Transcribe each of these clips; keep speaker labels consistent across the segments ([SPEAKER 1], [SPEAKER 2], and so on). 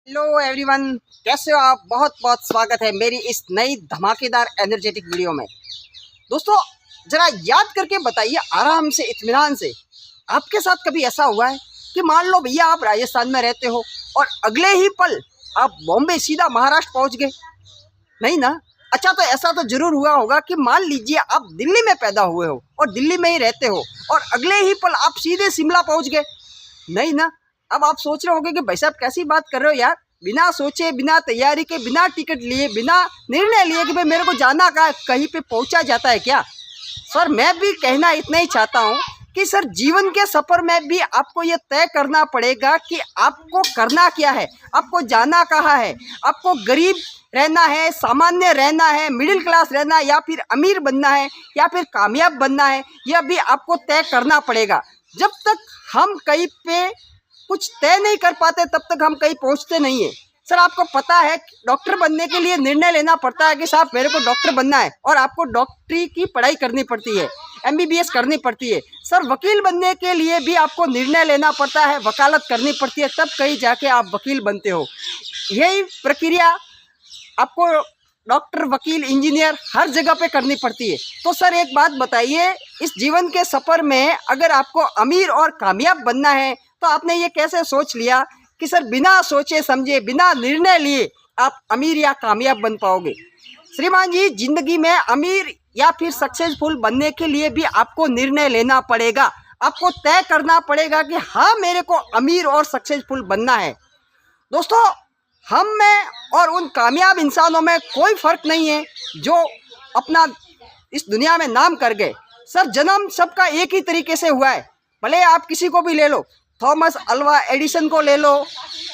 [SPEAKER 1] Hello everyone, कैसे हो आप। बहुत बहुत स्वागत है मेरी इस नई धमाकेदार एनर्जेटिक वीडियो में। दोस्तों, ज़रा याद करके बताइए आराम से, इत्मीनान से, आपके साथ कभी ऐसा हुआ है कि मान लो भैया आप राजस्थान में रहते हो और अगले ही पल आप बॉम्बे सीधा महाराष्ट्र पहुंच गए? नहीं ना। अच्छा, तो ऐसा तो ज़रूर हुआ होगा कि मान लीजिए आप दिल्ली में पैदा हुए हो और दिल्ली में ही रहते हो और अगले ही पल आप सीधे शिमला पहुँच गए? नहीं ना। अब आप सोच रहे होंगे कि भाई साहब कैसी बात कर रहे हो यार, बिना सोचे, बिना तैयारी के, बिना टिकट लिए, बिना निर्णय लिए कि भाई मेरे को जाना कहीं पे पहुंचा जाता है क्या? सर, मैं भी कहना इतना ही चाहता हूं कि सर जीवन के सफ़र में भी आपको ये तय करना पड़ेगा कि आपको करना क्या है, आपको जाना कहाँ है, आपको गरीब रहना है, सामान्य रहना है, मिडिल क्लास रहना है, या फिर अमीर बनना है, या फिर कामयाब बनना है, यह भी आपको तय करना पड़ेगा। जब तक हम कहीं पे कुछ तय नहीं कर पाते तब तक हम कहीं पहुंचते नहीं है। सर, आपको पता है डॉक्टर बनने के लिए निर्णय लेना पड़ता है कि साहब मेरे को डॉक्टर बनना है और आपको डॉक्टरी की पढ़ाई करनी पड़ती है, MBBS करनी पड़ती है। सर, वकील बनने के लिए भी आपको निर्णय लेना पड़ता है, वकालत करनी पड़ती है, तब कहीं जाके आप वकील बनते हो। यही प्रक्रिया आपको डॉक्टर, वकील, इंजीनियर हर जगह पे करनी पड़ती है। तो सर एक बात बताइए, इस जीवन के सफ़र में अगर आपको अमीर और कामयाब बनना है तो आपने ये कैसे सोच लिया कि सर बिना सोचे समझे, बिना निर्णय लिए आप अमीर या कामयाब बन पाओगे? श्रीमान जी, ज़िंदगी में अमीर या फिर सक्सेसफुल बनने के लिए भी आपको निर्णय लेना पड़ेगा। आपको तय करना पड़ेगा कि हाँ, मेरे को अमीर और सक्सेसफुल बनना है। दोस्तों, हम में और उन कामयाब इंसानों में कोई फ़र्क नहीं है जो अपना इस दुनिया में नाम कर गए। सर, जन्म सबका एक ही तरीके से हुआ है। भले आप किसी को भी ले लो, थॉमस अल्वा एडिसन को ले लो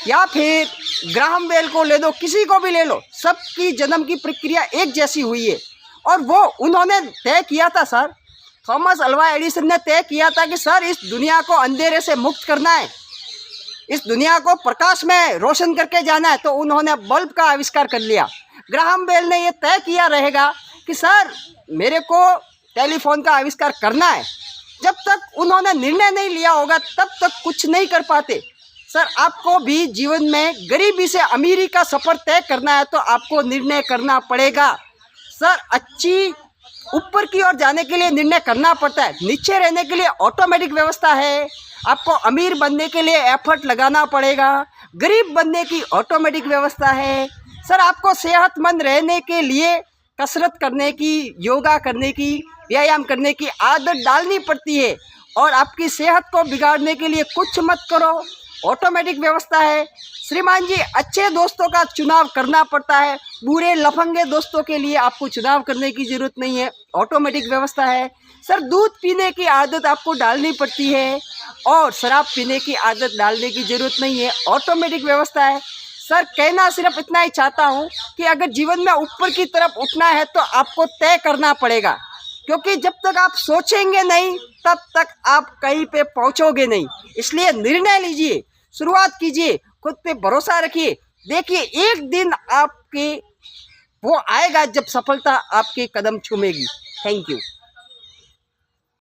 [SPEAKER 1] या फिर ग्राहम बेल को ले लो, किसी को भी ले लो, सबकी जन्म की प्रक्रिया एक जैसी हुई है। और वो उन्होंने तय किया था सर, थॉमस अल्वा एडिसन ने तय किया था कि सर इस दुनिया को अंधेरे से मुक्त करना है, इस दुनिया को प्रकाश में रोशन करके जाना है, तो उन्होंने बल्ब का आविष्कार कर लिया। ग्राहम बेल ने ये तय किया रहेगा कि सर मेरे को टेलीफोन का आविष्कार करना है। जब तक उन्होंने निर्णय नहीं लिया होगा तब तक कुछ नहीं कर पाते। सर, आपको भी जीवन में गरीबी से अमीरी का सफ़र तय करना है तो आपको निर्णय करना पड़ेगा। सर, अच्छी ऊपर की ओर जाने के लिए निर्णय करना पड़ता है, नीचे रहने के लिए ऑटोमेटिक व्यवस्था है। आपको अमीर बनने के लिए एफर्ट लगाना पड़ेगा, गरीब बनने की ऑटोमेटिक व्यवस्था है। सर, आपको सेहतमंद रहने के लिए कसरत करने की, योगा करने की, व्यायाम करने की आदत डालनी पड़ती है। और आपकी सेहत को बिगाड़ने के लिए कुछ मत करो, ऑटोमेटिक व्यवस्था है। श्रीमान जी, अच्छे दोस्तों का चुनाव करना पड़ता है, बुरे लफंगे दोस्तों के लिए आपको चुनाव करने की ज़रूरत नहीं है, ऑटोमेटिक व्यवस्था है। सर, दूध पीने की आदत आपको डालनी पड़ती है और शराब पीने की आदत डालने की ज़रूरत नहीं है, ऑटोमेटिक व्यवस्था है। सर, कहना सिर्फ इतना ही चाहता हूँ कि अगर जीवन में ऊपर की तरफ उठना है तो आपको तय करना पड़ेगा, क्योंकि जब तक आप सोचेंगे नहीं तब तक आप कहीं पे पहुंचोगे नहीं। इसलिए निर्णय लीजिए, शुरुआत कीजिए, खुद पे भरोसा रखिए। देखिए, एक दिन आपके वो आएगा जब सफलता आपके कदम चूमेगी। Thank you.